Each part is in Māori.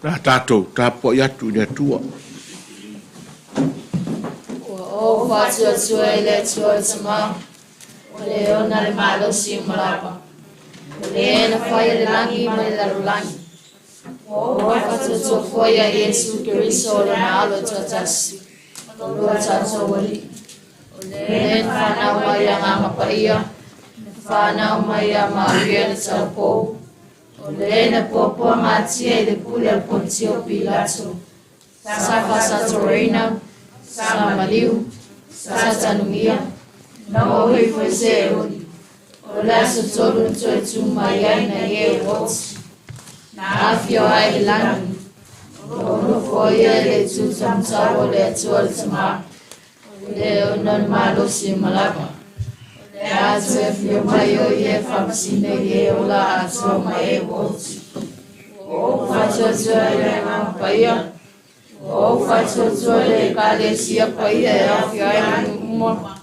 Tā tātou, tāpua i atu i le tua. O whatua tua i le tua i Tama, o le ona le malo si malapa. O le ena whai le langi ma le larulangi. O whatua tua fwoi a Yesu Kerisiano o le malo tua tasi. O lua tātou wali. O le ena whanau mai a ngā mapaia. Whanau mai a maria le taupo. O le ena pōpua ngā tia i le pule al pontio Pilato. Sa whasatorina. Sa maliu, sa tanumia, na ohi foi se uli. O la so tolu tue tu mai ai na ye wotsi. Na afio ai langi. O no foi ele tu tamtaro le tuol tama. Le onon malo si malapa. Le azu e fio mai o ye famsine ye o la azu mai e wotsi. O facio tue le mampaya. O faatasi le Ekalesia paia e awhi ai uma.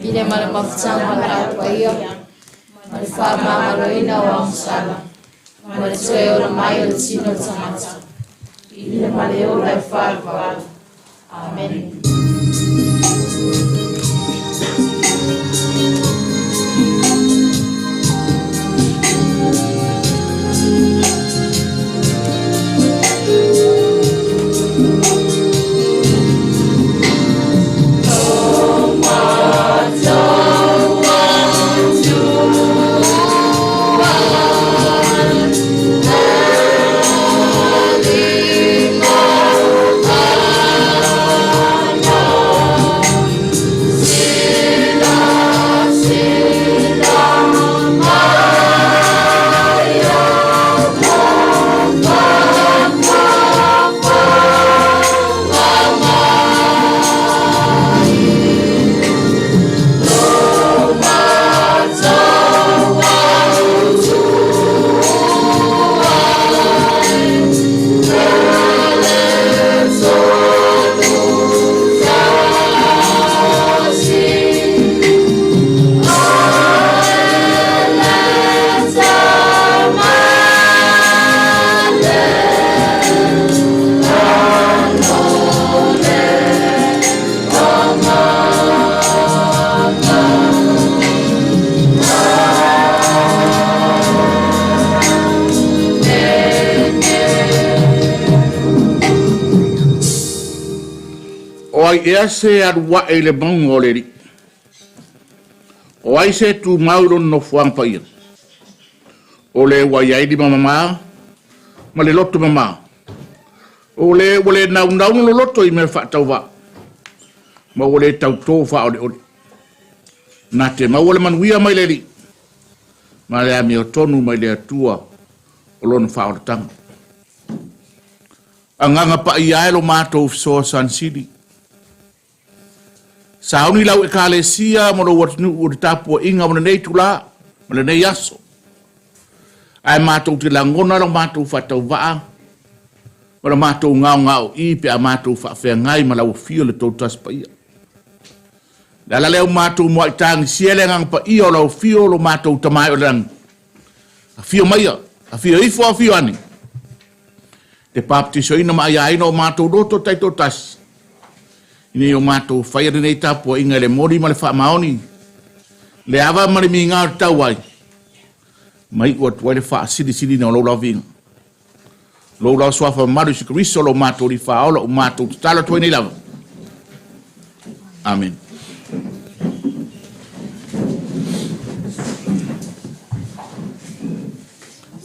Ile mana mafutanga la paia. Male faamamaloina o Unsung. Male toe o la mai o le tino tamata. Ile male o la faavalo. Amen. Ea se arua e le mongo le ri. O ai se tu mauro no fuang pa ia. O le waiai di mamama, ma le loto mama. O le nau no loto i me whaatau wa. Ma o le tau tō wha o le ori. Nā te mau o le manuia mai le ri. Ma le ame o tonu mai le atua o lona wha o le tanga. Anganga pa i aelo mātou fisoa San Sidi. Sauni lau Ekalesia mo lo watnu o tapu inga mo nei tula mo le nei aso. Ai mātou te langona lo mātou whatau waa. Mo lo mātou ngau i pe a mātou whawhea ngai ma lau fio le tau tas pa ia. Lala leo mātou mo ai tangi siele ngang pa ia o lau fio lo mātou tamai o lang. A fio maia, a fio ifo a fio ani. Te paptiso ina ma ai aina o mātou roto taito tas. Ini o mātou whaia nei tapu inga le mori ma le wha maoni. Le awa ma le mi ngā tau ai. Mai ua tuai le wha siri na o lau vinga. Lau lau swafa maru si Kerisiano lo mātou li wha ola o mātou tala tuai nei lava. Amen.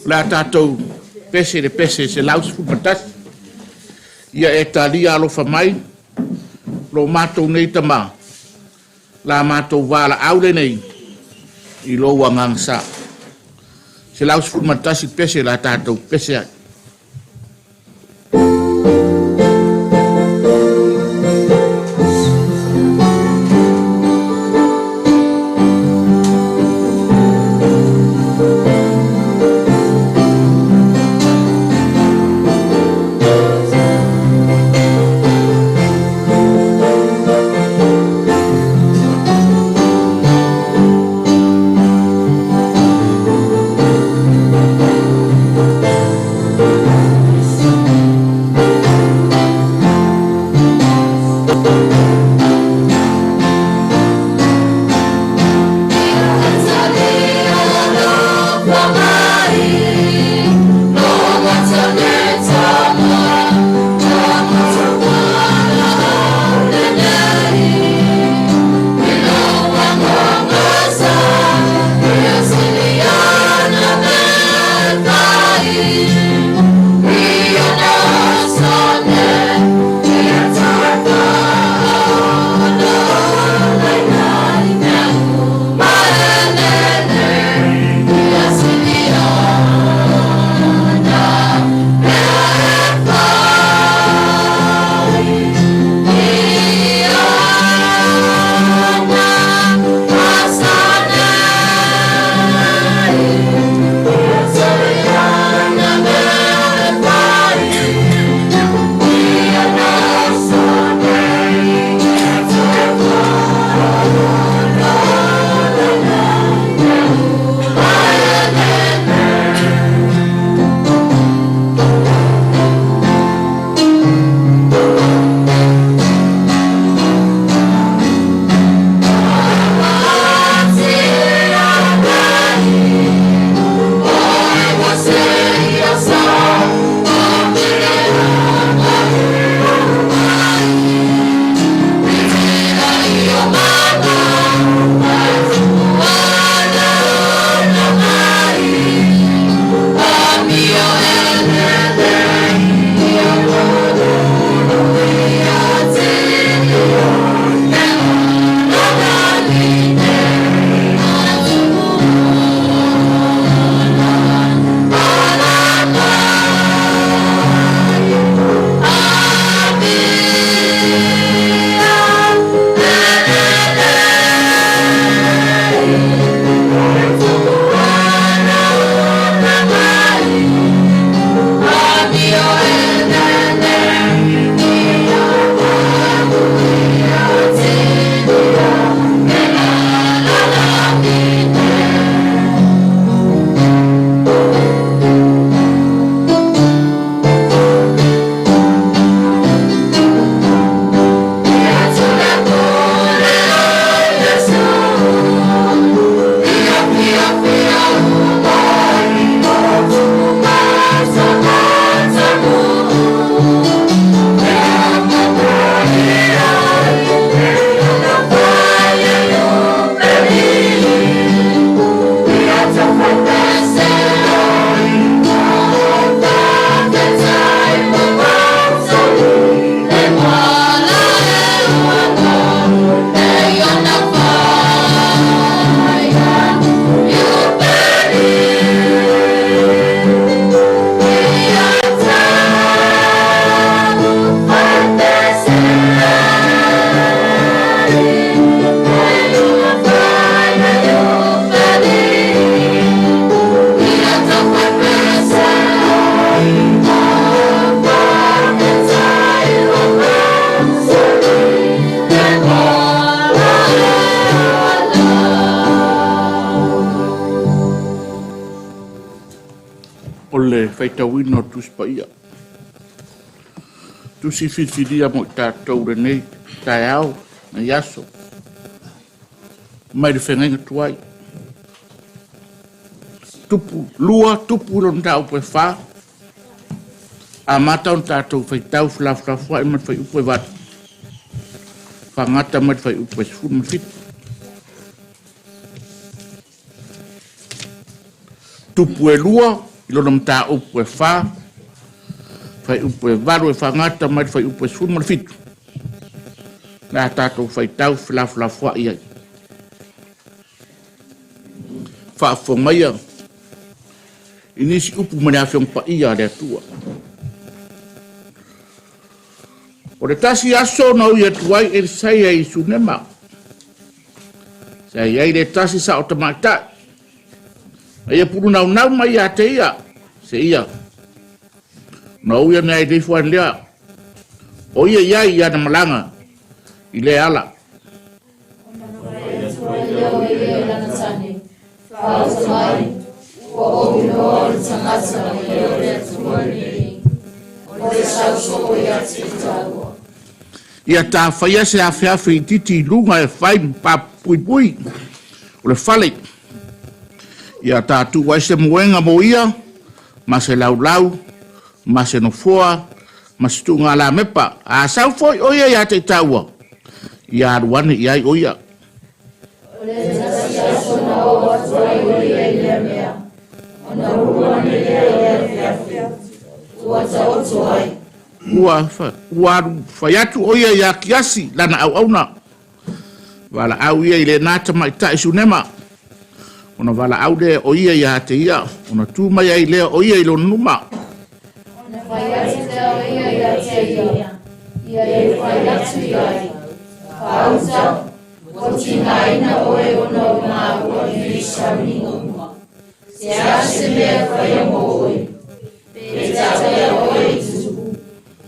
La tātou pese le pese se laus fupatas. Ia e talia alo wha mai. Lo mātou nei Tama. La mātou wala aule nei. I lo wangang sa. Se laus fumatasi pese la tātou pese ai. le faitauina o tuspaia. Tusi fitiria mo tātou re nei, tae au, na yaso. Mai le whengainga tuai. Tupu, lua, tupu lon tau pe wha. A mata on tātou faitau flaflafua e mat fai upe wat. Whangata mat fai upe sfun fit. Tupu e lua, ilonam tā upe wha. Fai upe varu e whangata mat fai upe sfun fit. Nā tātou faitau flaflafua iai. Whaafongaia. Inisi upu mane awhiong pa ia rea tua. O le tasi aso na ui atuai e sai ai sunema. Sai ai le tasi sa o tamata. Ai e puru nau nau mai a te ia. Se ia. Na ui ane ai leifuan lea. O ia iai ia na malanga. I le ala. Ia tā whaia se a whiawhi I titi lunga e whai pa pui pui. O le whale. Ia tā tu wai se muenga mo ia. Ma se lau lau. Ma se no fua. Ma se tu ngā la mepa. A sau foi oia ia te taua. Ia aruane iai oia. O le tasi aso na o atuai oia I lea mea. O na ruane lea lea whiawhi. Ua ta otu ai. Ua whai atu oia ia kiasi lana au auna. Wala au ia I le nata mai ta isu nema. Ona wala au le oia ia te ia. Ona tūma ia I lea oia I lo numa. Ona whai atu le oia ia te ia. Ia e whai atu ia. Pauta. O tina ina oe ona o ngā ua I Sauniga mua. Se ase mea whai amo oe. Pe tāwea oe I tuku.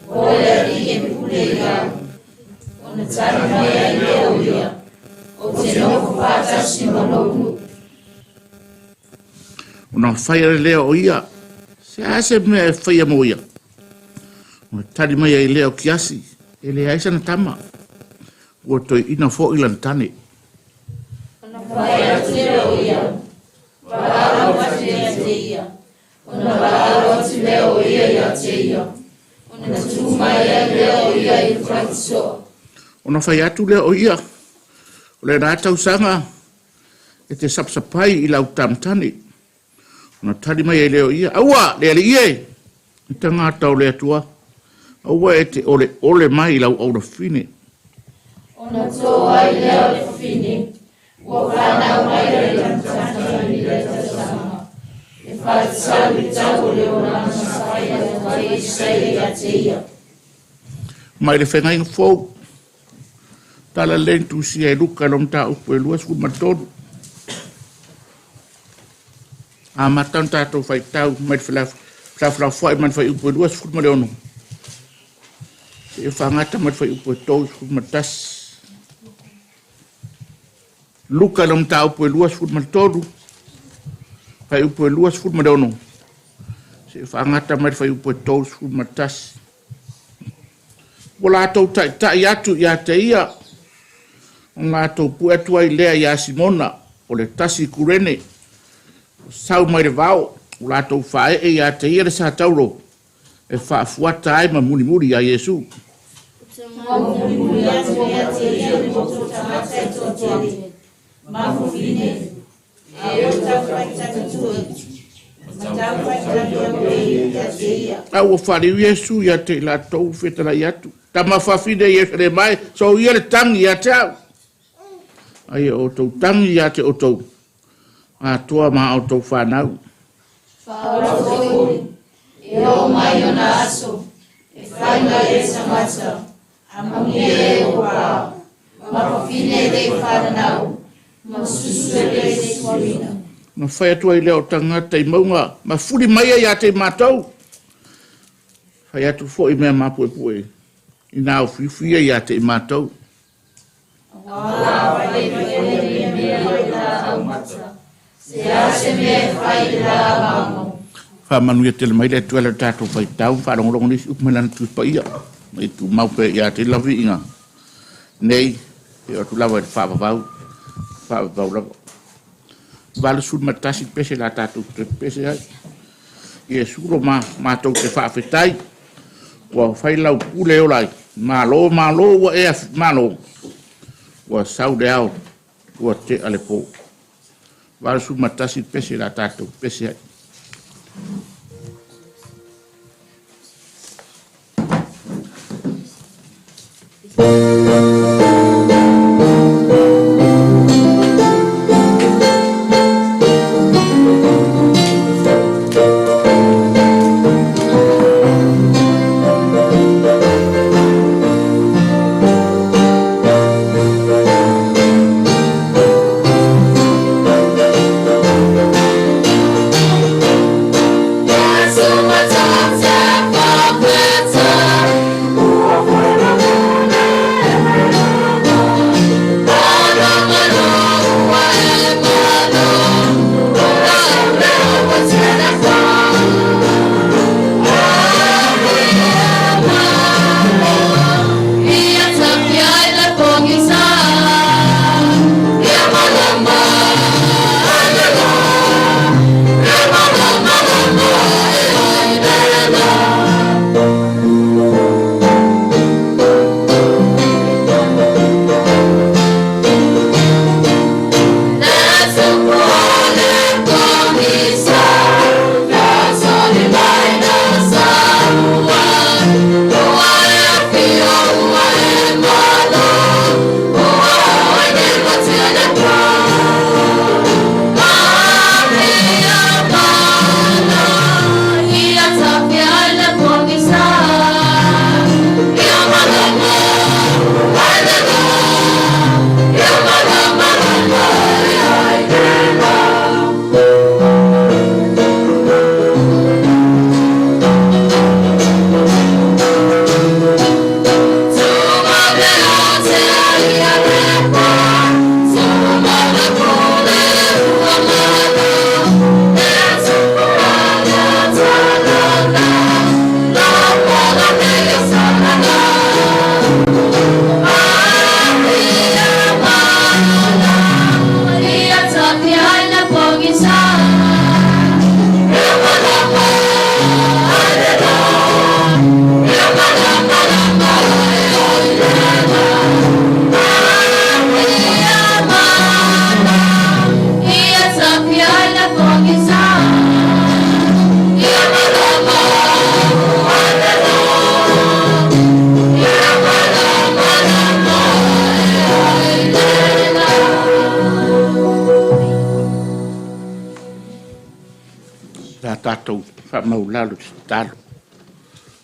Oe ri e pule ia. Ona tana mea I lea uia. O te noko faatasi ma Lotu. Ona whaia lea o ia. Se ase mea e whaia mo ia. Ona tani mea I lea o kiasi. E lea Aleisa na Tama. Ua toi ina fo I lan tane. Ona whaia atu lea o ia. Wala atu lea te ia. Ona wala atu lea o ia ia te ia. Ona tūma ia lea o ia I Aukuso. Ona whai atu lea o ia. O le rātau sanga. E te sapsapai I lau tamtane. Ona tani mai lea o ia. Aua, lea le ie. I ta ngātau lea tua. Aua e te ole mai I lau aura fine. Ona tō ai lea o fine. Ua whanau mai le tamtane I le tasama. E whaatau I tau leo rana sai a whai I sei a te ia. Mai le whengai ngafou. Tala lentu si e luka lom ta upu e luas kumatonu. A matan tātou whai tau mai whawhra whai man whai upu e luas kumareono. E whangata mai whai upu e tous kumatas. Luka lom ta upu e luas kumatonu. Whai upu e luas kumareono. Se whangata mai whai upu e tous kumatas. Wala tau tai atu ia te ia. O ngā tau puetua I lea ia Simona. O le tasi kurene. O sau mai le vao. O la tau whae e ia te ia le sa tauro. E whaafuata ai ma muni muri a Yesu. Ma muni muri a te ia le moto tamata e tō te. Ma mufine. E o tau whai tatutui. Au whare Yesu ia te la tau whetara I atu. Tama whawhine I e mai, so ia le tangi ia te au. Ai o tau tangi ia te o tau. A toa ma o tau whanau. Whaoro e o mai o na aso. E whainga e samata. A mami e o pā. Ma whawhine e whanau. Ma susu e le korina. Na whai atua I leo tangata I maunga. Ma furi mai ia te mātou. Whai atu fo I mea mapue pue. I nā o whiwhia ia te mātou. Wala wai wai mea I la au mata. Se ase mea whai la mamo. Whamanuia te mai le tuala tātou whai tau, wharongorongo nisi upumelana tu pa ia. Mai tu maupe ia te lawi inga. Nei, e o tu lawa e whaapapau lawa. Wala sun matasi pese la tātou te pese hai. Ie suro mātou te whaafetai. Wa whailau kule o lai. Malo, wa ea malo. Wa saude au, wa te alepo. Wala sun matasi pese la tātou pese hai. Tātou whamau lalo te talo.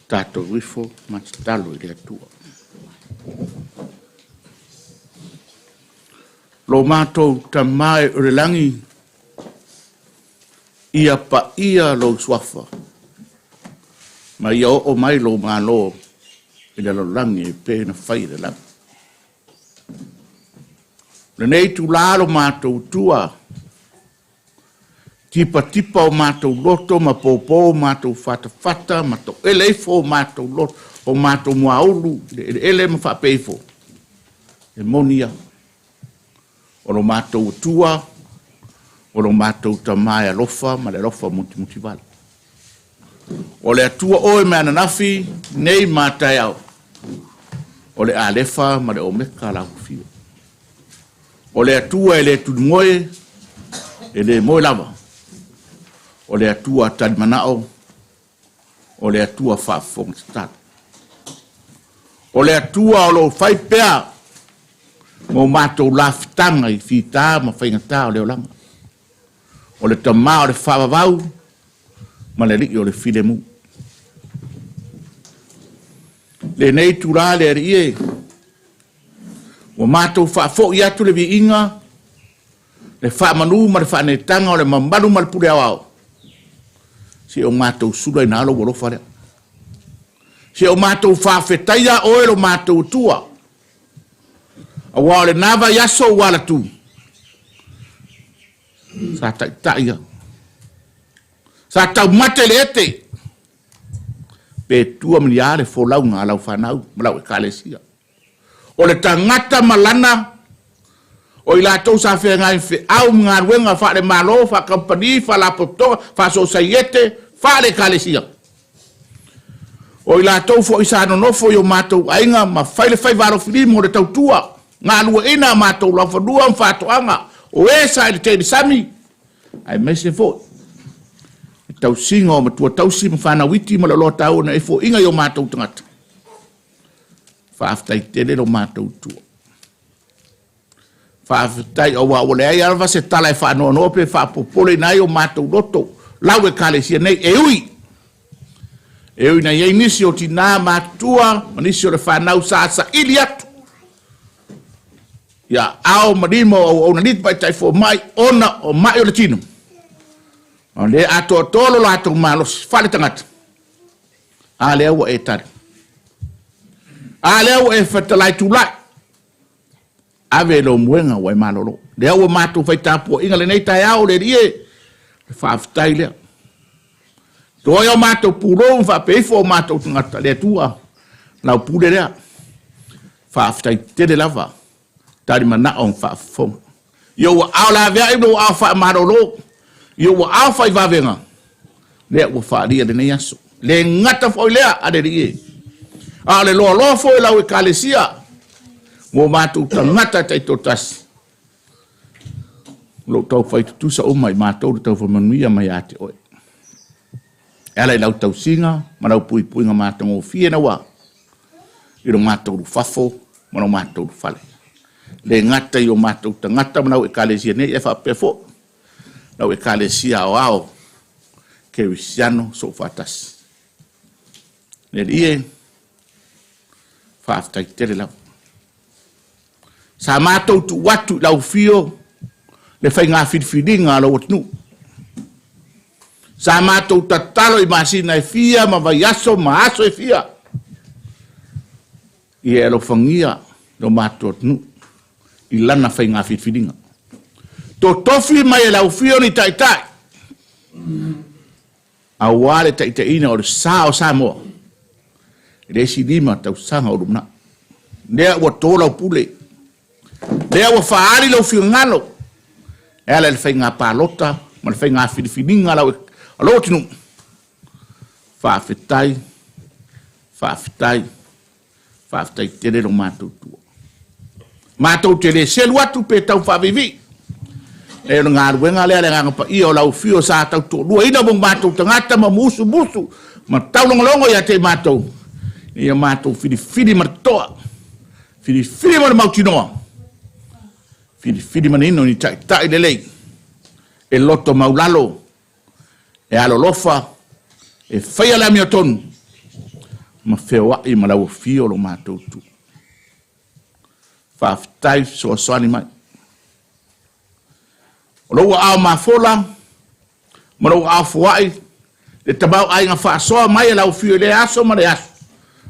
Tātou wifo ma te talo I le atua. Lo mātou tamae urelangi ia pa ia lo swafa. Ma ia o mai lo mālo I le lo langi e pēna whai le langi. Le nei tu lalo mātou tua tipa o mātou loto, ma pōpō, mātou fata, mātou eleifo, mātou loto, o mātou muaulu, ele ma whapeifo. E monia. O lo mātou tua, o lo mātou tamae alofa, ma le alofa muti wale. O le atua oe me ananafi, nei mātai au. O le alefa, ma le omeka la hufio. O le atua e le tudungoe, e le moe lava. O le atua talimanao, o le atua whaafongistat. O le atua o lo whaipea, mo mātou lafitanga I whita ma whaingata o leo langa. O le tama o le whaavavau, ma le riki o le whilemu. Le nei tura le rie, o mātou whaafo I atu le vi inga, le whaamanu ma le whaanetanga o le mamanu ma le pule awao. Si o mātou sula I nalo walo whare. Si o mātou whaafetaia oe lo mātou tua. A wale nava yaso wala tu. Sa taia. Sa tau mate le ete. Pe tua miliare fo lau ngā lau whanau, malau Ekalesia. O le tangata malana, o ila tau sa whea ngai whi au ngā ruenga wha le malo, wha kampani, wha la potoa, wha so saiete, wha le Ekalesia. O ila tau fo isa nonofo yo mātou ainga, ma whaile whai waro whilimo le tau tua, ngā lua ina mātou la whanua mwhātoanga, o e sa i le teiri sami, ai mese fo. Tau singa o matua tau si mwhana witi ma lo tau na e fo inga yo mātou tangata. Whaaftai tere lo mātou tua. Whaaftai o wa ole ai alwa se tala e whaanoa nope whaapopole nai o mātou loto. Lau Ekalesia nei e ui. E ui na iei nisi o tina mātua, manisi o le whanau sa ili atu. Ia ao marimo o na nit pai tai fo mai ona o mai o le tino. O le ato tolo la ato malos fale tangata. A le au e tari. A le au e fatalai tulai. Ave lo muenga wai malolo. Le au matu fai tapu inga le nei tai au le rie. Le whaaftai lea. Toi o matu puro wha peifo o matu tangata le tua. Lau pule lea. Whaaftai tere lava. Tari mana on whaafong. Yo wa au la vea ino au wha malolo. Yo wa alfa i vavenga. Lea wa whaaria le nei aso. Le ngata fo lea ade rie. A le loa loa fo i lau Ekalesia. Mo mātou ta ngata tai totasi. Lo tau whai tutusa o mai mātou tau whamanuia mai ate oe. Ela i lau tau singa, marau pui pui nga mātou o fie na wa. Iro mātou ru fafo, marau mātou ru fale. Le ngata i o mātou ta ngata manau Ekalesia ne e whapefo. Lau Ekalesia o ao, Kerisiano so faatasi. Le rie, whaaftai tere lau. Sa mātou tu watu lau fio, le whai ngā whidiwhidinga lau atnu. Sa mātou tatalo i masina e fia, ma vai aso, ma aso e fia. I e alo whangia, lo mātou atnu, i lana whai ngā whidiwhidinga. To tofi mai e lau fio ni tai tai. A wale tai tai ina o le sa o Samoa. Resi lima tau sanga o rumna. Lea ua tōla o pule. Lea ua whaari lau fio ngalo. Ela le whai ngā pālota, ma le whai ngā whidiwhininga lau alo tinu. Whaafetai, whaafetai, whaafetai tere lo mātou tua. Mātou tere selu atu pe tau whaavivi. E ngā ruenga lea le ngā i o lau fio sa tau tō lua ina mong mātou tangata ma musu musu ma tau longo ia te mātou ia mātou whidi maratoa whidi ma mautinoa whidi ma nino ni tai lelei e loto maulalo e alolofa e whaia la mia tonu ma whea i ma lau fio lo mātou tu whaaftai soa soani mai. Lo au mafola, mo au fuai, le tabau ai nga whaasoa mai lau fio le aso ma le aso.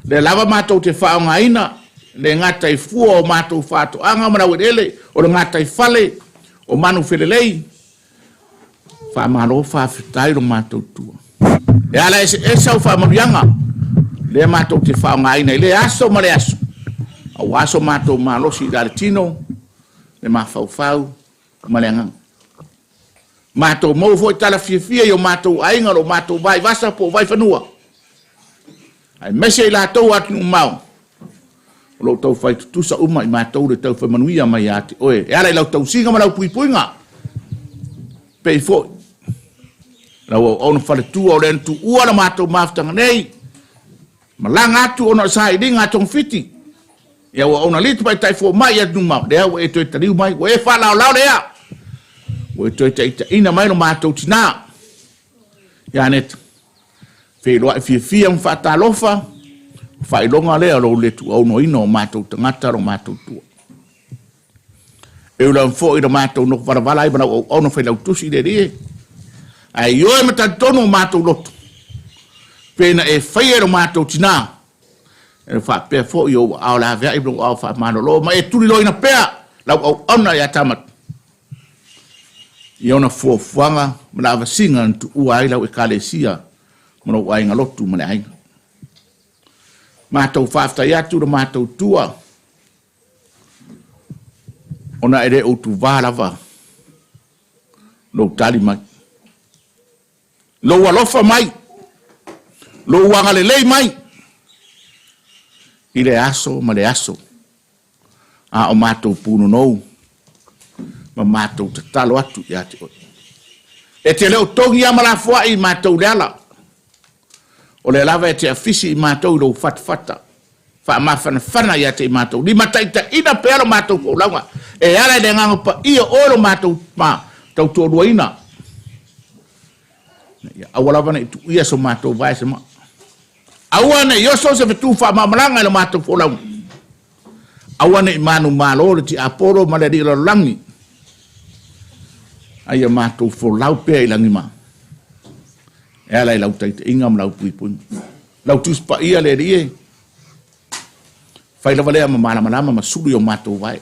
Le lava mātou te whaongaina, le ngata i fua o mātou whāto anga ma lau ele, o le ngata i whale, o manu whilelei. Whaamaro whaafitai ro mātou tua. E ala e sau whaamarianga, le mātou te whaongaina, le aso ma le aso. Au aso mātou malosi i rare tino, le mawhau, ma le angang. Mātou mou foi tala fia yo mātou ainga ro mātou vai vasa po vai whanua. Ai mese i lātou atu mau. Lo tau whai tutusa uma i mātou le tau whamanuia mai ate oe. E ala i lau tau singa ma lau pui puinga. Pei foi. Lau au ona whale tua o len tu ua na mātou maftanga nei. Ma langa atu ona sa i ringa tong fiti. Ia wa ona litu pai tai fo mai atu mau. Lea wa e toi tariu mai. Wa e wha lau lea. Wa toi ita ina mai no mātou tina. Ia net. Whai loa i fia mwhata lofa. Whai longa lea lo letu au no ino o mātou tangata ro mātou tua. E ula mfo i ro mātou no wharawala i mana au no whai lau tusi le rie. Ai ioe matatono o mātou loto. Pena e whai e ro mātou tina. E wha pia fo i o au la vea i bro au wha manolo. Ma e turi lo ina pea. Lau au ona i a tamat. Iona fuafuanga mana avasinga tu uai lau Ekalesia mana uai nga Lotu mana ainga. Mātou whaftai atu ra mātou tua. Ona ere utu vālava. Lo tali mai. Lo alofa mai. Lo wangalelei mai. I le aso ma le aso. A o mātou punu nou. Ma mātou te talo atu i ate oi. E te leo tongi amalafua i mātou leala. O le lava e te afisi i mātou lo fatfata. Wha mawhanawhana i ate i mātou. Ni mataita ina pealo mātou po launga. E ala le nganga pa ia oro mātou ma tau tuorua ina. Awalawana i tu ia so mātou vai se ma. Awane yoso se fetu wha mamalanga i lo mātou po launga. Awane i manu malo le ti aporo ma le di lo langi. Aia mātou fo lau pea i langi ma. E ala i lau taita inga ma lau pui pui. Lau tuspa ia le rie. Whai lawa lea ma malama ma suri o mātou vai.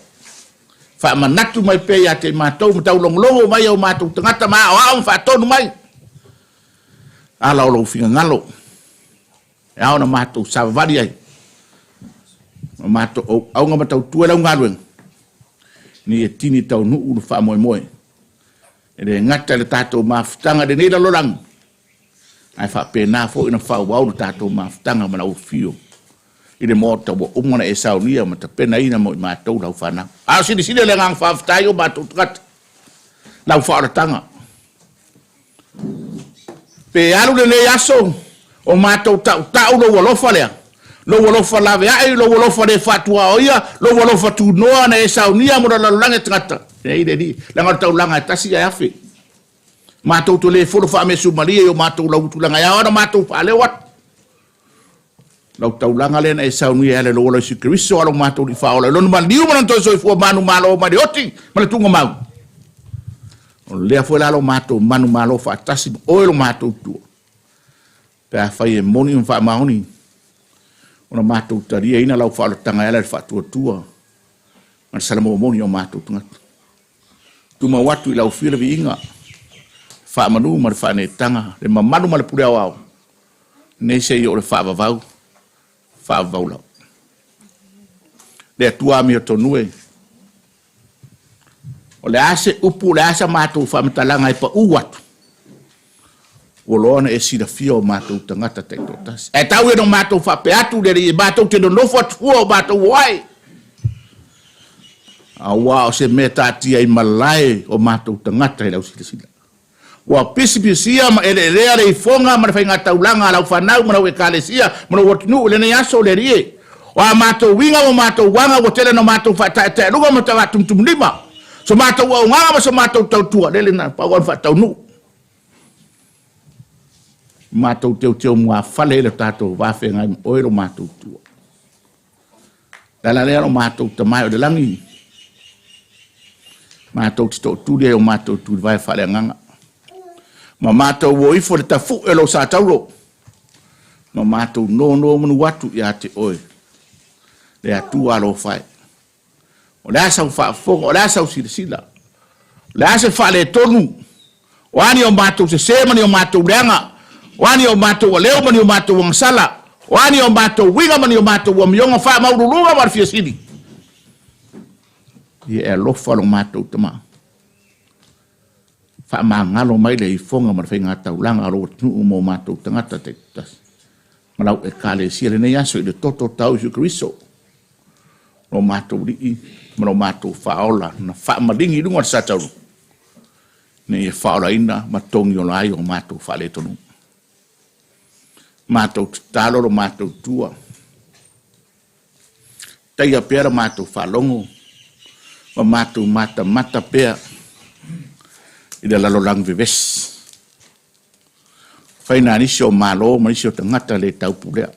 Wha manatu mai pea ia te mātou ma tau longlongo mai au mātou tangata ma o au wha tonu mai. Ala o lau finga ngalo. E au na mātou sawavari ai. Ma mātou au nga matau tua lau ngalueng. Ni e tini tau nuu uru wha moe moe. E re ngata le tātou mafutanga de nera lorang. Ai wha pēnā fo ina wha wau na tātou mafutanga ma lau fio. I re mōta wa umana e Saunia ma ta pēna ina mo i mātou lau whanau. Ao sini sini le ngang whaafutai o mātou tukata. Lau whaaratanga. Pe alu le nei aso o mātou tau lo walofa lea. Lo walofa lawe ai, lo walofa le whatua oia, lo walofa tu noa na e Saunia mo la lange tangata. Nei de ni, langa tau langa tasi ai afe. Mātou to le folo wha me sumaria o mātou lau tulanga ia ona mātou wha lewat. Lau tau langa lena e Saunia ele lo wala si Kerisiano alo mātou li whaola. Lono ma liu mana toi soi fua manu malo ma de oti, mana tunga mau. O lea fua lalo mātou manu malo faatasi, oelo mātou tua. Pea whai e moni un wha maoni. Ona mātou taria ina lau whaola tanga ele whaatua tua. Mana salamo moni o mātou tungatu. Tuma watu i lau whira vi inga. Wha manu ma le wha ne tanga. Le mamanu ma le pure au au. Nei se i o le wha vavau. Wha vavau lau. Le atua mi o tonue. O le ase upu le asa mātou wha matalanga i pa uwatu. O loana e sira fia o mātou tangata te totasi. E tau e no mātou wha pe atu le ri mātou te no nofu atua o mātou wai. Awa o se me tatia i malai o mātou tangata i lau sila sila. Wa pisi-pisia ma ele rea le ifonga ma le whainga taulanga lau whanau ma lau Ekalesia ma lau watinu le nei aso le rie. Wa mātou winga o mātou wanga o tele no mātou whatae runga ma tawa tumtum lima. So mātou wa nganga ma so mātou tautua lele na pawan whatau nu. Mātou teo mua whale le tātou wafe ngai oero mātou tua. Dala lea no mātou tamai o de langi. Mātou tito tūre o mātou tūre vai whale nganga. Ma mātou wo ifo le tafu e lo sa tauro. Ma mātou no manu watu i ate oe. Le atu alo whai. O le asau whaafonga, o le asau sila. Le ase whale tonu. O ani o mātou se semani o mātou reanga. O ani o mātou wa leo mani o mātou wa ngasala. O ani o mātou winga mani o mātou wa mionga wha maururunga wa rafia sini. Ie e lofa lo mātou tama. Wha ngalo mai le i fonga ma whainga taulanga alo tunu mo mātou tangata te tas. Malau Ekalesia le nei aso i le toto tau isu Kerisiano. Lo mātou rii, malau mātou whaola, na wha maringi runga sa tauru. Nei e whaola ina, matongi o lai o mātou whale tonu. Mātou talo lo mātou tua. Taia pera mātou whalongo. Ma mātou mata pea. I le lalo lang vives. Whaina nisi o malo, ma nisi o tangata le tau pulea.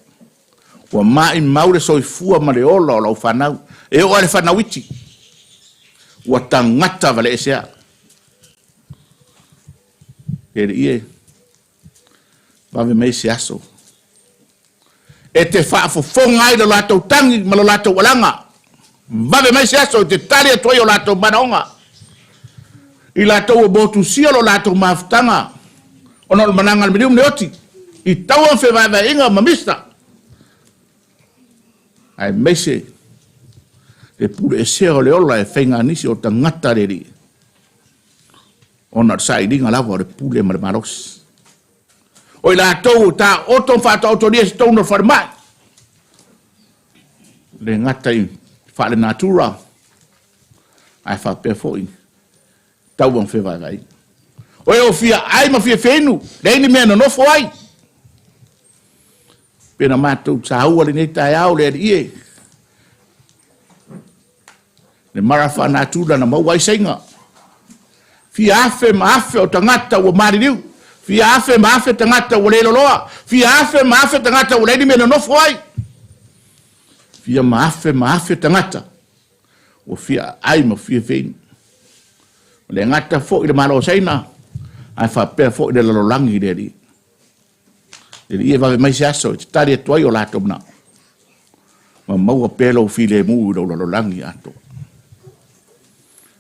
Wa mai maure soi fua ma le ola o lau whanau. E o ale whanau iti. Wa tangata vale esea. E re ie. Wawe mei se aso. E te whaafofonga i lo lato tangi ma lo lato walanga. Wawe mai se aso te tari atuai o lato manaonga. I lātou o botu sia lo lātou mafutanga. Ono manangal medium neoti. I taua whewaiwa inga mamista. Ai meise. E pure e sea o le ola e whainga nisi o ta ngata reri. Ona sa i ringa lawa o le pule ma le marosi. O i lātou ta oton whata otoria si tauno wharmai. Le ngata i whale natura. Ai whapea fōi. Tau ang whewaiwa inga. O e o fia ai ma fia whenu. Reini mea no nofo ai. Pena mātou sa haua le nei tai au le ie. Le marafa na tula na mauai senga. Fia afe ma afe o tangata o maririu. Fia afe ma afe tangata o le loloa. Fia afe ma afe tangata o reini mea no nofo ai. Fia ma afe tangata. O fia ai ma fia whenu. Le ngata fo i le malo seina. Ai whapea fo i le lalolangi le ri. Le ri e vawe mai se aso, te tari atuai o lato mna. Ma maua pelo o file mu i lo lalolangi ato.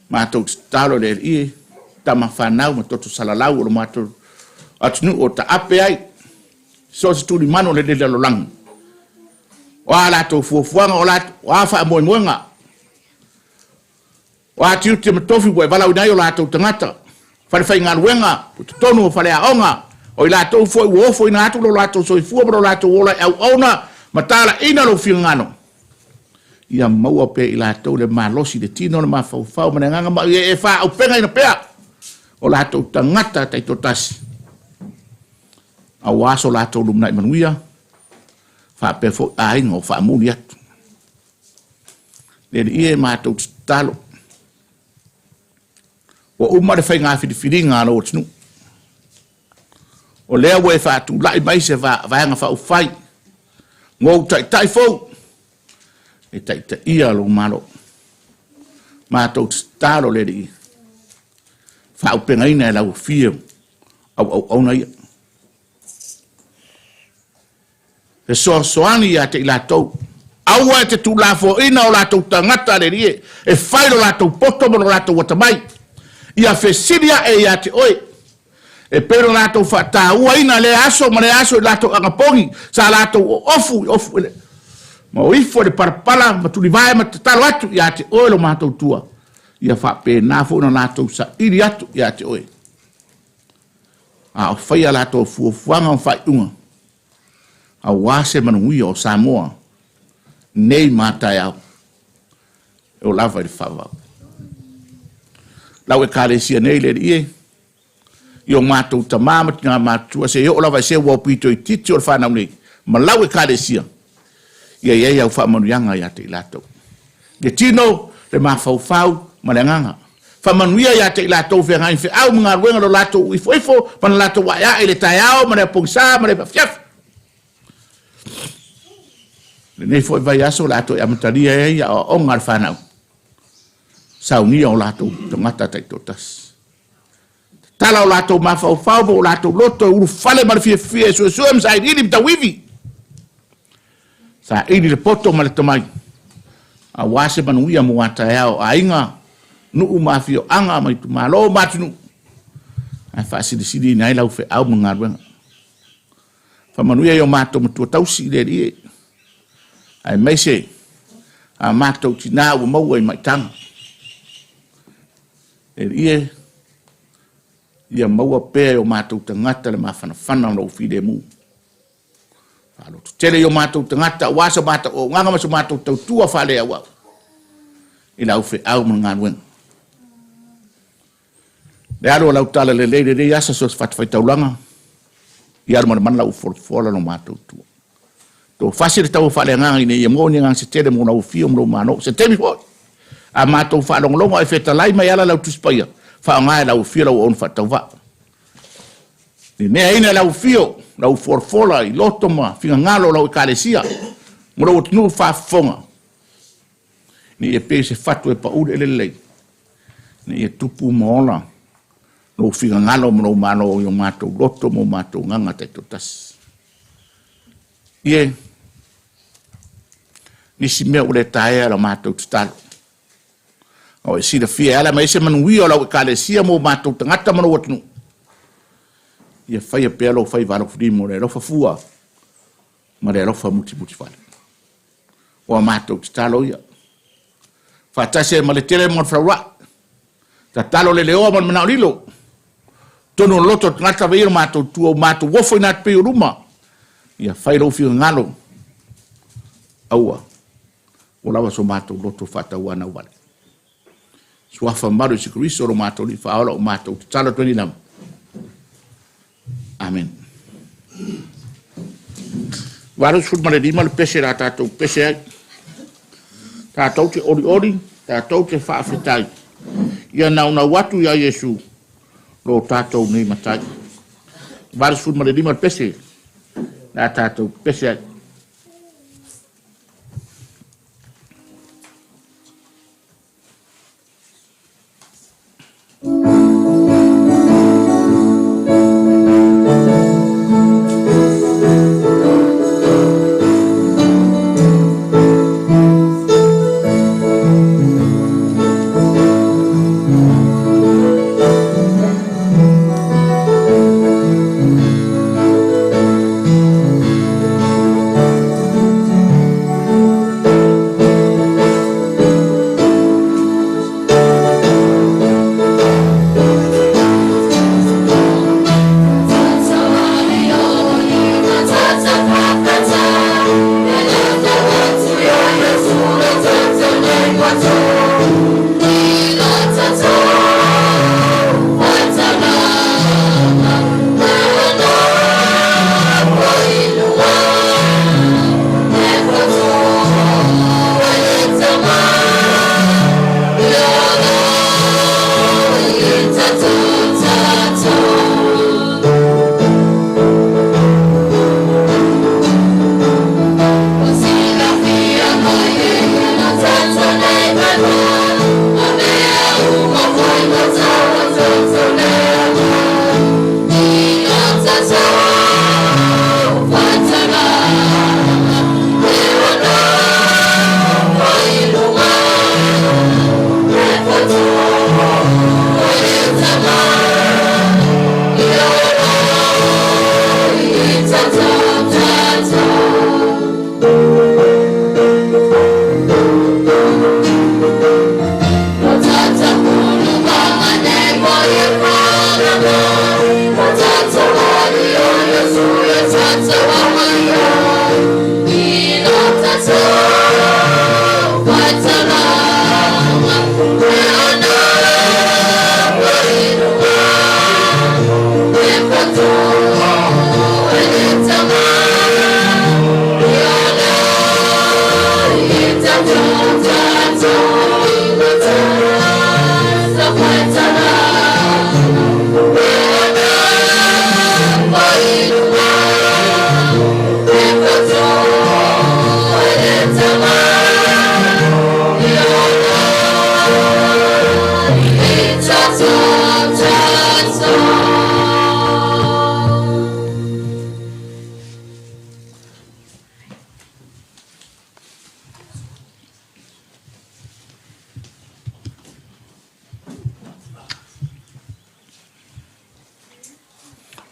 Mātou te talo le ri e, tama whanau ma toto salalau o lo mātou atunu o ta ape ai. So se tuli mano le lalolangi. O a lato fuafuanga o lato, o a wha moe moenga. O a tiu te matofi boe walau nai o lato tangata. Whare ngā ruenga, te tonu o whare aonga, o i lātou foi uofo i nātou lo lātou soifua lo lātou ola au auna, ma tāla ina lo whingano. Ia maua pe i lātou le mālosi, le tino le mawhauwhau, ma nganga ma e wha au penga ina pea, o lātou tangata tai totasi. Au aso lātou lumnai manuia, wha pe fo ainga o wha muni atu. Le ie mātou talo. O umare fai ngā whiriwhiringa ano o tinu. O lea we whātu lai mai se vāanga whau whai. Ngō tai fau. E tai ia lo malo. Mātou tālo le ri. Whau pengaina e lau whio. Au na ia. E soani ia te i lātou. Aua e te tū lāfo ina o lātou tangata le ri e. E whai lo lātou poto mo lo lātou watamai. Ia fesiria e ia te oe. E pero lato fata ua ina le aso ma le aso lato angapongi. Sa lato ofu. Ma o ifo le parapala ma tuli vai ma te talo atu ia te oe lo mātou tua. Ia wha pe nafo na lato sa iri atu ia te oe. A o whaia lato fuafuanga o whai unga. A wase manui o Samoa. Nei mātai au. E o lava i whawau. Lau Ekalesia nei le ie. Io mātou Tama ma ngā mātua se o lava se wapito i titi o whanau nei. Ma lau Ekalesia. Ia au whamanuianga ia te i lātou. Ia tino le mawhauwhau ma le nganga. Whamanuia ia te i lātou whengain whi au mga ruenga lo lātou ifo ma na lātou waia e le tai au ma le pongsa ma le pafiaf. Le nei fo i vai aso lātou i amataria e ia o ngar whanau. Sauniga o latou tangata tai totas. Tala o latou mawhauwhau o latou loto uru whale ma le fia sua msa i riri mta wivi. Sa iri le poto ma le tamai. A wase manuia mo wata eao a inga nuu mafio anga mai tu malo matinu. A whaasiri nai lau fe au mga ruenga. Whamanuia yo mātou matua tausi le rie. Ai meise a mātou tina ua maua i maitanga. E ia maua pēr o mātou tangata le mawhanawhana o whire mu. Lotu tele o mātou tangata, wasa mātou o nganga maso mātou tautua whale awa. I lau whi au mga ngānuenga. Le aro lau tala le leire rei asa sos whatwhai taulanga. I aro mana lau whola no mātou tua. Tō whasire tau whale nganga i ne ia mōni ngang se tere mōna u whio mro māno. Se temi hoi. A mātou whaalongolongo e wheta lai mai ala lau tuspaia. Whaongai lau whio lau on whatau wa. Ni nea ina lau whio, lau forfola i loto ma, whinga ngalo lau Ekalesia. Mora o tinu whaafonga. Ni e pese whatu e paure elelei. Ni e tupu maola. No whinga ngalo mro mano o mātou loto mo mātou nganga te totas. Ie. Nisi mea ule tae ala mātou tutalo. O e sila fia ala mai se manuia o lau ekalesia mo mātou tangata mana watunu. Ia whai a pēr lo whai wālo fudi mo re rofa fua. Ma re rofa muti whale. O a mātou te talo ia. Whātase ma le tele mo whaura. Ta talo le leo man mana o lilo. Tono loto tangata veiro mātou tua o mātou wofo inat peo ruma. Ia whai lo fio ngalo. Aua. O lawa so mātou loto whata wana wale. Suafa maru si Kristo o mātou li whaola o mātou te tala 29. Amen. Waru sut male lima le pese la tātou pese ai. Tātou te ori ori, tātou te whaafetai. Ia nauna watu ia Yesu. Lo tātou nei matai. Waru sut male lima le pese. La tātou pese ai.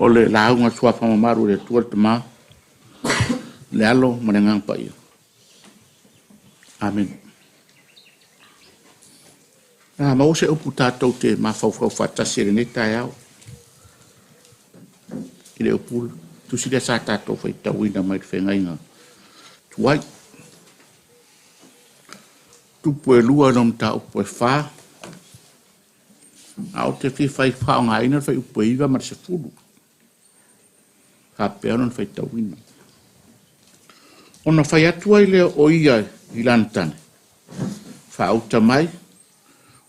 O le launga sua whamamaru le tua Tama, le alo manengang pa ia. Amen. Mau se upu tātou te mawhauwhau whatasi re ne tai au. I le upu, tu si le sa tātou whai tauina mai te whengainga. Tuai. Tupu e lua nom ta upu e wha. Au te whai whao ngā ina whai upu e iwa mar se fulu. Ka pea non whai tauina. Ona whai atua i leo o ia i lantane. Wha auta mai.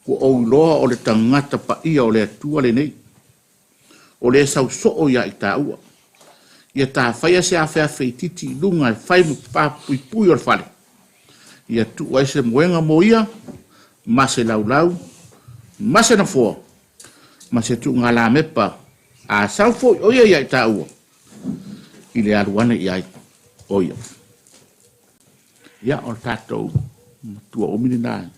Ko o loa o le tangata pa ia o le atua le nei. O le sau so o ia i tā ua. Ia tā whaia se a whea whaititi i lunga e whai mu pāpui pui o le whare. Ia tu ai se moenga mo ia. Ma se lau lau. Ma se na fua. Ma se tu ngā la mepa. A sau fo o ia i tā ua. I le aruana i ai o ia. Ia o tātou tua o mini nāi.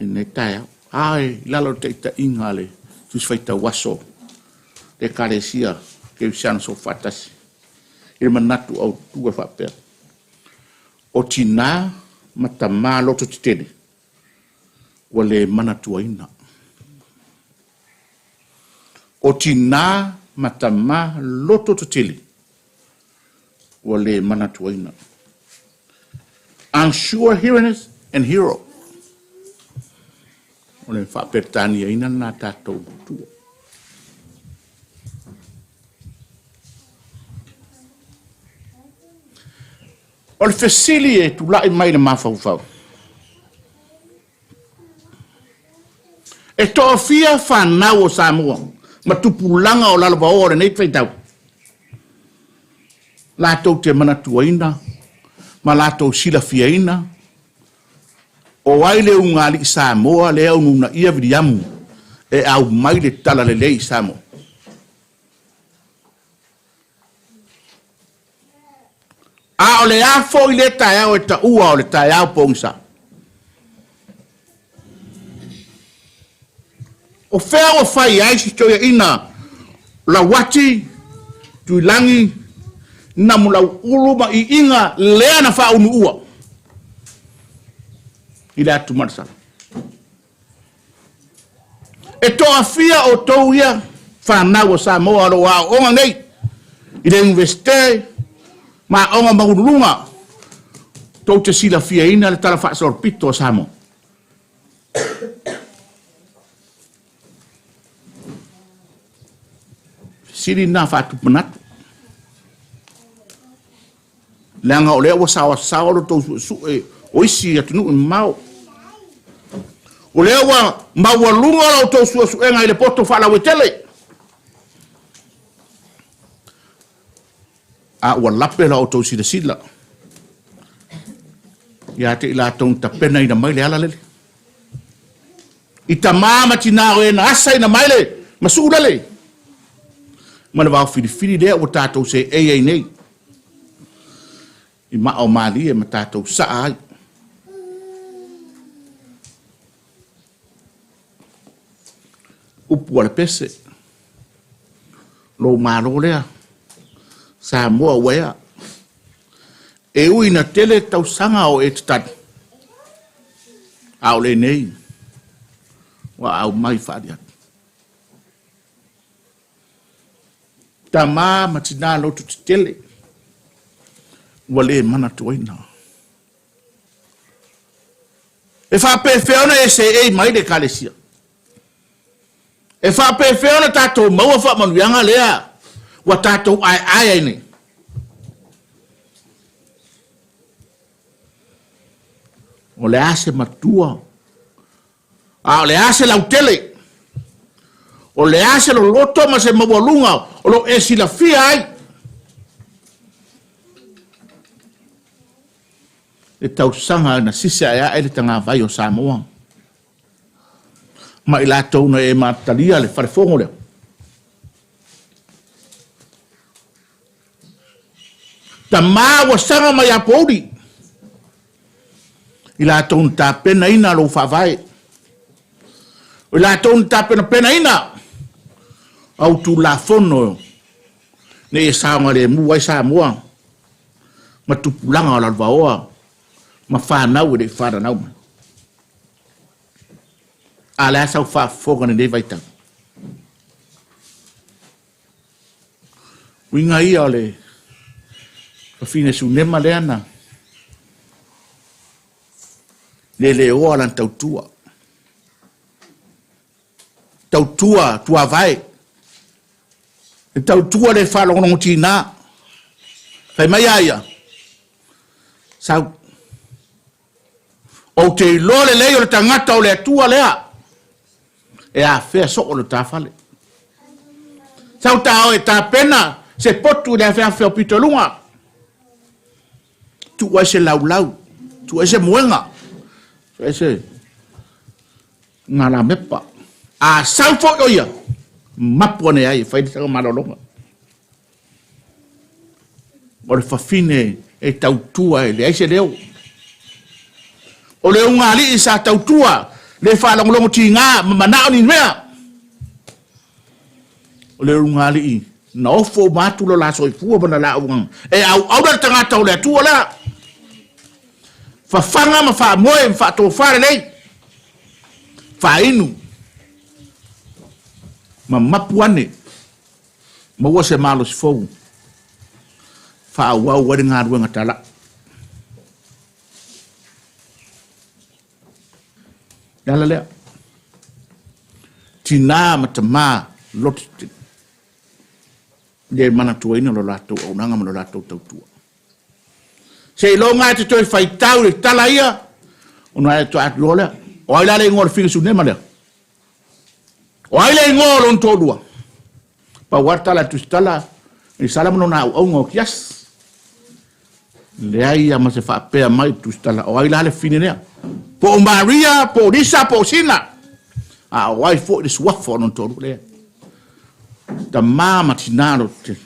Nei tai au. Ai, lalo te ita inga le. Tus faita waso. Ekalesia. Kerisiano so faatasi. Ile manatu autu e whapea. O tina ma Tama loto tetele. Wale manatuaina. O tina ma Tama loto tetele. Wale manatuaina. Unsure heroines and hero. Wale whapetania ina na tātou tua. O le fesili e tu lai mai le mawhauwhau. E toa fia whanau o Samoa. Ma tupulanga o lalaba ore nei whaitau. Lātou te manatuaina. Ma lātou sila fiaina. O ai le ungali i Samoa le au nuna ia vidiamu. E au mai le tala le lei Samoa. A o le afo i le tae au e ta ua o le tae au pongsa. O whea o whai ai si toia ina la wati tui langi na mulau uruma i inga lea na wha unu ua. I le atu marasala. E toa fia o tau ia whanau o Samoa ro a onga nei. I le universite ma onga maurunga tau te sila fia ina le tala wha sorpito o Samoa. Siri na whatu manatu. Leanga o lea wa sawa sawa lo tau su e oisi atunu i mau. O lea wa maua lunga lo tau su e ngai le poto whala wetele. A ua lape la o tau sila sila. Ia te ila tau ta pena ina mai le ala lele. I Tama matina o e na asa ina mai le. Masu lele. Mana wau whiri lea o tātou se ei nei. I maa o maali e ma tātou saa ai. Upu ala pese. Lo maro lea. Samoa wea. E ui na tele tau sanga o e tatani. Au le nei. Wa au mai whaadiat. Tama matina lotu tetele. Wale manatuaina. E whape whiona e se ei mai le Ekalesia. E whape whiona tātou maua wha manuianga lea. Wa tātou ai nei. O le ase matua. A o le ase lautele. O le ase lo loto ma se mawalunga. O lo e sila fia ai. E tau sanga na sisa ea e le tanga vai o Samoa. Ma i lātou na e matalia le wharefongo leo. Tama wa sanga mai a pouri. I lātou na tā pena ina lo whawai. I lātou na tā pena ina. Autu la fono. Ne e saonga le mua i Samoa. Ma tupulanga o la vaoa. Ma whanau e whanau. A lea sau whawhongane ne vaitau. Winga ia o le whawhine su nema leana. Le oa lan tautua. Tautua, tua vai. E tautua le whalongonongo tina. Whai mai aia. Sau. O te lole leo le tangata o le atua lea. E a whea so o le tawhale. Sau ta o e ta pena se potu le a whea pito lunga. Tu ai se lau. Tu ai se muenga. Tu ai se ngala mepa. A sau fo oia. Mapuane ai whai tanga marolonga. O le whawhine e tautua e le aise leo. O le unga ali i sa tautua, Le whaalongolongo tinga, manao ni mea. O le runga li na ofo matu lo la soifua mana la uang. E au da tangata o le atua la. Whawhanga ma wha moe, wha tō whare lei. Wha inu. Ma mapuane. Ma ua se malo si fau. Wha au au wari ngā ruenga tala. Yala lea. Tina ma Tama Lotu. Le manatuaina lo lato au nanga ma lo lato tautua. Se lo ngai te toi fai tau le tala ia. Ona e to at lola. O ai la le ngor finga su ne ma le. O ai le ngor on tolua. Pa warta la tu stala. Ni sala mo na au ngo kias. Le ai ama se fa pe mai tu stala. O ai la le fine ne. Po Maria, po Lisa, po Sina. A o ai fo dis wa fo on tolu le. Da mama tinalo te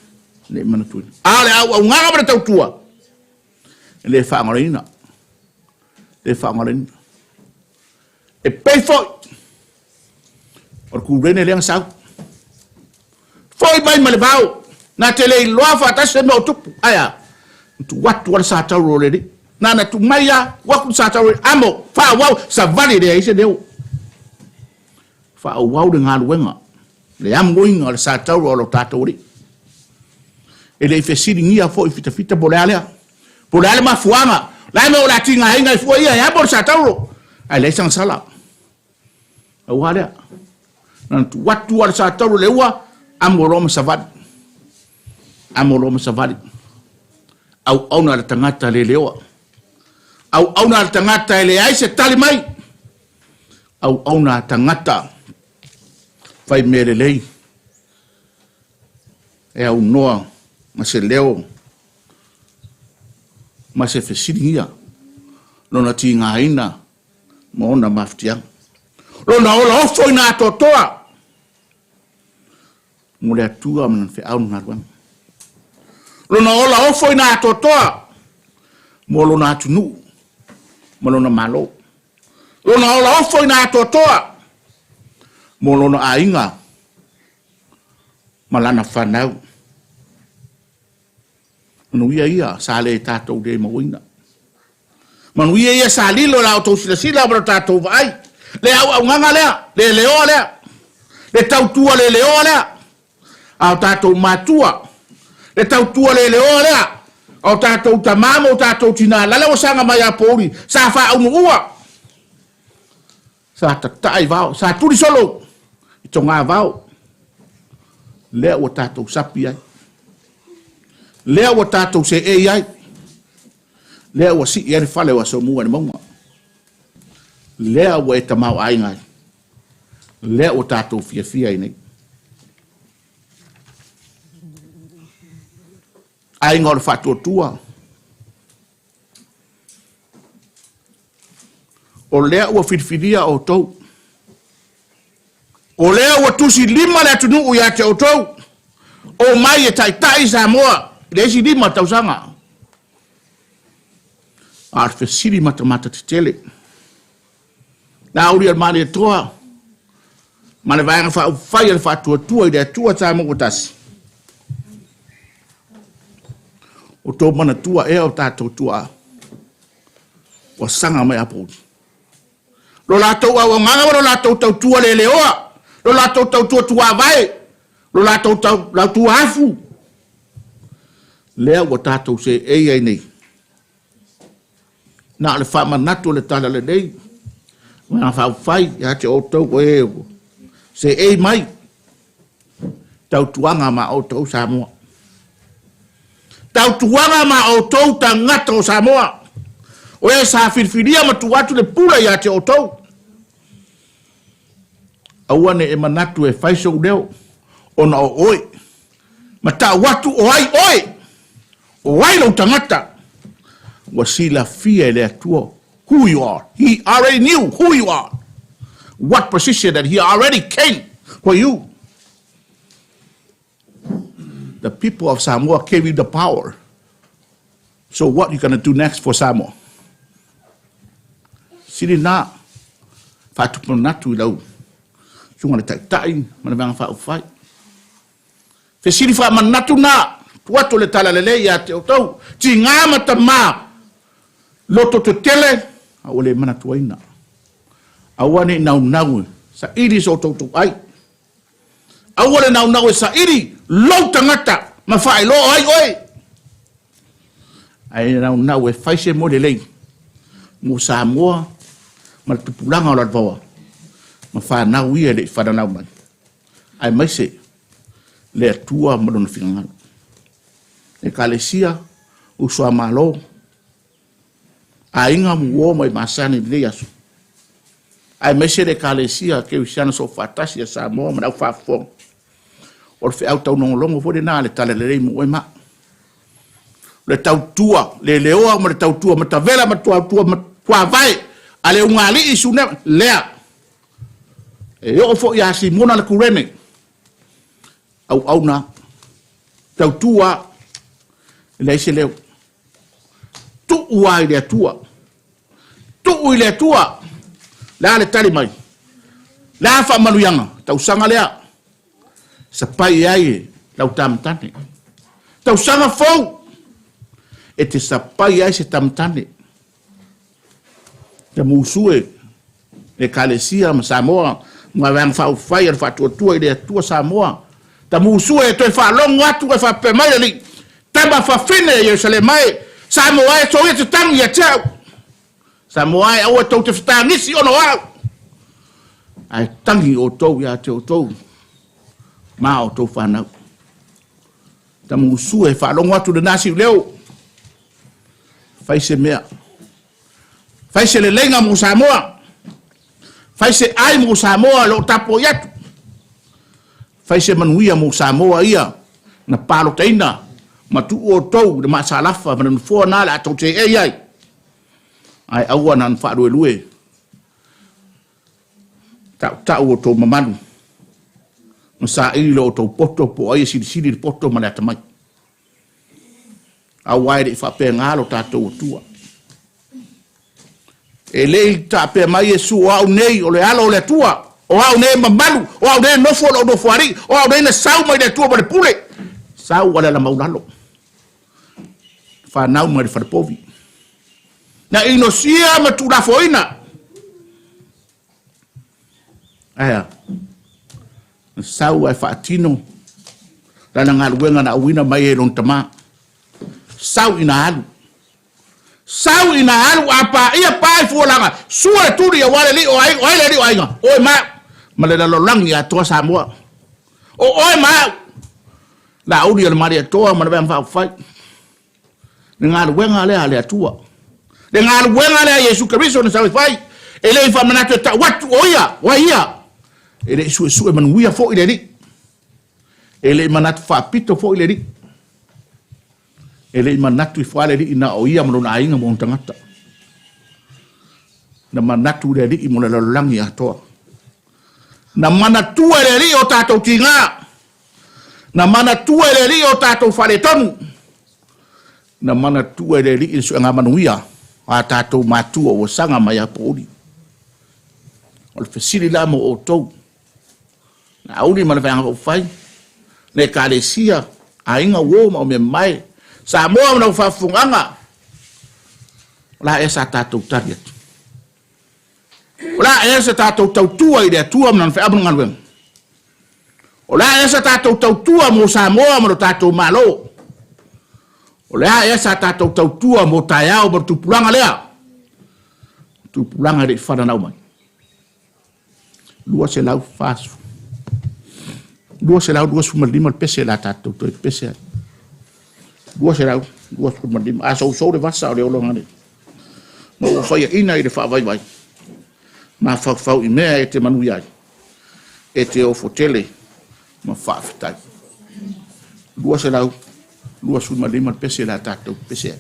ne manatu. Ale au nganga ba tautua. Le fa ngorina. Le fa ngorina. E pay for. Or ku rene le sang. Foi mai malevau. Na tele loa faatasi no tupu. Aya. Tu watu wala sa tau le di. Na tu maya waku sa tau amo fa wow sa vale de ise deu. Fa wow de ngal wenga. Le am going or sa tau lo tato ri. E le fesiri ngia fo fita fita bolale. Bolale ma fuanga. La me ola tinga inga fo ia ya bor sa tau. Aleisa sala. Awale. Na tu watu wala sa tau le wa amoro ma savat. Amoro ma savat. Au ona tangata le lewa. Au auna tangata ele ai se tali mai. Au auna tangata fai mere lei. E au noa ma se leo ma se fesiringia. Lona tinga ina ma ona maftia. Lona ola ofo ina totoa. Mule atua manan fe au ngarwan. Lona ola ofo ina totoa. Molo na tunu. Malona malo. Lona ola ofo ina totoa. Molona ainga. Malana whanau. Manuia ia sale tātou de mawina. Manuia ia sa lilo la auto sila bro tātou vai. Le au nganga lea. Le leo lea. Le tautua le leo lea. Au tātou matua. Le tautua le leo lea. O tātou tamamo, o tātou tina, lala o sanga mai a pōri, sa wha au ua. Sa tatai vau, sa turi solo, i tō ngā vau. Lea o tātou sapi ai. Lea o tātou se ei ai. Lea o si i ere whale o Saumua ni maunga. Lea o e tamau ai ngai. Lea o tātou fia fia i nei. Ai ngor fatua tua. O lea ua whirwhiria o tau. O lea ua tusi lima le atunu uia te o tau. O mai e tai Samoa. Lesi lima tausanga. Arfe siri matamata tetele. Na uri al mani e toa. Mane vaenga whai al fatua tua i dea tua Samoa tasi. O tō mana tua e o tātou tua. O sanga mai apōti. Lo lātou au nganga lo lātou tau tua le leoa. Lo lātou tau tua vai. Lo lātou tau afu. Lea o tātou se ei nei. Nā le wha manatu le tala le nei. Ngā wha whai, ia te o tau ko e o. Se ei mai. Tau tuanga ma o tau Samoa. Tau tuanga ma o tau tangata o Samoa. O e sa whirwhiria ma tu atu le pula ia te o tau. Awane e manatu e whaiso leo. Ona o oi. Ma ta watu o ai oi. O ai lau tangata. Wa sila fia le atua. Who you are. He already knew who you are. What position that he already came for you. The people of Samoa gave you the power. So what are you going to do next for Samoa? Siri na. Fatu manatu ilau. Sunga le tai mana vanga fa ufai. Fesili fa manatu na tuatu le tala lele ya te otau. Ti ngama Tama loto tetele ole manatuaina. Awane nau sa iri so tau ai. Awale nau sa iri lo tangata ma fai lo ai oi. Ai nau e faise mo le lei. Mo Samoa ma tupulanga o la vawa. Ma fa nau ia le fada nau mai. Ai mai se le atua ma dona finganga. Ekalesia usua malo. A inga muo mai masani le yasu. Ai mai se le Ekalesia Kerisiano so faatasi a Samoa ma nau fafong. O le fe au tau nongolongo fo de na le tale le rei mo e ma. Le tau tua, le leoa ma le tau tua, ma ta vela ma tua ma tua vai. Ale ungali isu ne lea. E o fo ya si mona le kurene. Au na. Tau tua, le se leo. Tu uai le tua. Tu ui le tua. La le tali mai. La fa manuyanga, tau sanga lea. Sa pai ai lau tamtane. Tau sanga fau. E te sa pai ai se tamtane. Te musue Ekalesia ma Samoa ma vang fa fai fa tua ile tua Samoa. Ta musue to fa long watu fa pe mai li. Tama fa fine Yerusalem mai. Samoa e so e tang ya tau. Samoa e o to te stanisi ono wa. Ai tangi o to ya te o to. Ma o to fa na. Ta musue fa long watu de nasi leo. Fai se mea. Fai se le lenga mo Samoa. Fai se ai mo Samoa lo tapo yatu. Fai se manuia mo Samoa ia. Na palo teina. Ma tu o tau de masalafa. Mana nufo na la tau te ei ai. Ai aua na nfa lue. Tau o tau mamanu. Nasa ili lo tau poto po ai siri poto mana tamai. Awai de fa pe ngalo tatou tua. E lei ta pe mai Yesu au nei o le ala o le tua. O au nei mamalu, o au nei nofo o nofo ari, o au nei na sau mai le tua ma le pule. Sau wala la maulalo. Fa nau mai fa povi. Na inosia ma tu la foina. Aya. Sau ai fa tino. Lana ngaluenga na awina mai e lon Tama. Sau ina alu apa ia pai fulanga sua turi ya wale li o ai le li o ai nga o ma le lo lang ya to Samoa o ma la uri le maria to ma le fa fai ngal wenga le tua le ngal wenga le Yesu Kristo na sa fai ele fa manatu ta wat oia wa ia ele su man wia fo ile li ele manatu fa pito fo ile li ele manatu fale li ina o ia mo na inga mo tangata na manatu le li mo la langi ato na manatu le li o tato tinga na manatu le li o tato fale tonu na manatu le li su nga manuia a tato matu o sanga mai apodi o le fesili la mo o to na uli mana fa nga fai le Ekalesia a inga wo mo me mai Samoa na fafunganga. La esa tatou tariat. La esa tatou tautua i tua mna fa abunga lwen. La esa tatou tautua mo Samoa mo tatou malo. La esa tatou tautua mo taiao mo tupulanga lea. Tupulanga de fana na mai. Lua se lau fasu. Lua se lau suma lima pese la tatou to pese. Dua serau, dua kumandim. Asau de vasa ole olongane. Mo fai ina i de fa vai vai. Ma fa i mea e te manuia. E te o fotele ma fa fitai. Dua serau, dua kumandim pese la tato pese.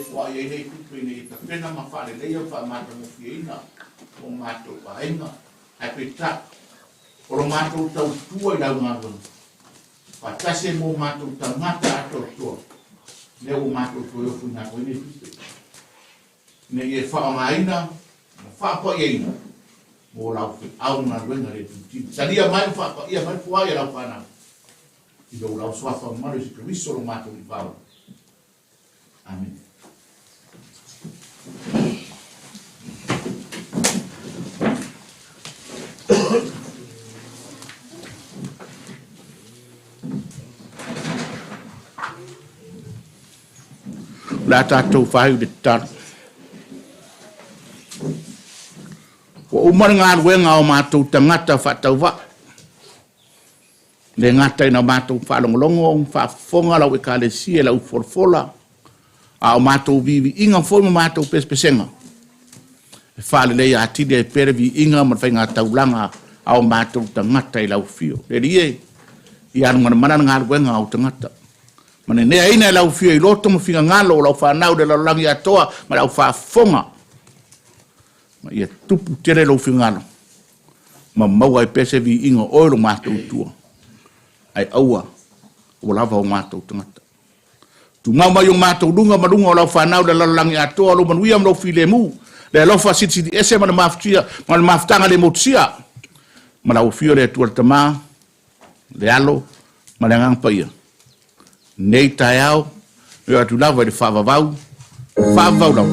fua ye nei tupe nei ta pena ma fa le ia fa ma mo fiina o ma to pa inga ai pe ta o lo ma to tau tua i lau ngalo pa tase mo ma to ta mata to to le o ma to to fu na ko nei tupe nei e fa ma ina fa po ye ina mo la au na wenga le tuti salia mai fa ia mai fua ia la fa na i do la so fa ma le si viso lo ma to i va amen. La tātou whai de tātou. Wa umar ngā ruenga o mātou tangata whatau wa. Le ngata ina mātou whalongolongo, whafonga lau Ekalesia lau forfola. A o mātou vivi inga fōma mātou pespesenga. E whale lei a tide e pere vi inga ma whainga taulanga a o mātou tangata i lau fio. Le rie, i anunga mana ngā ruenga o tangata. Mane nea ina lau fio i loto mo finga ngalo lau whanau de lau langi atoa ma lau whafonga. Ma ia tupu tere lau finga ngalo. Ma maua i pese vi inga oiro mātou tua. Ai aua o lava o mātou tangata. Tu mau yung mātou dunga marunga o lau whanau de lau langi atoa lau manuia lau file mu. Le lau whasiti di ese mana maftia, mana maftanga le motsia. Ma lau fio le tua Tama, le alo, ma le ngangpa ia. Nei tai au, eu atu lava de whavavau lau.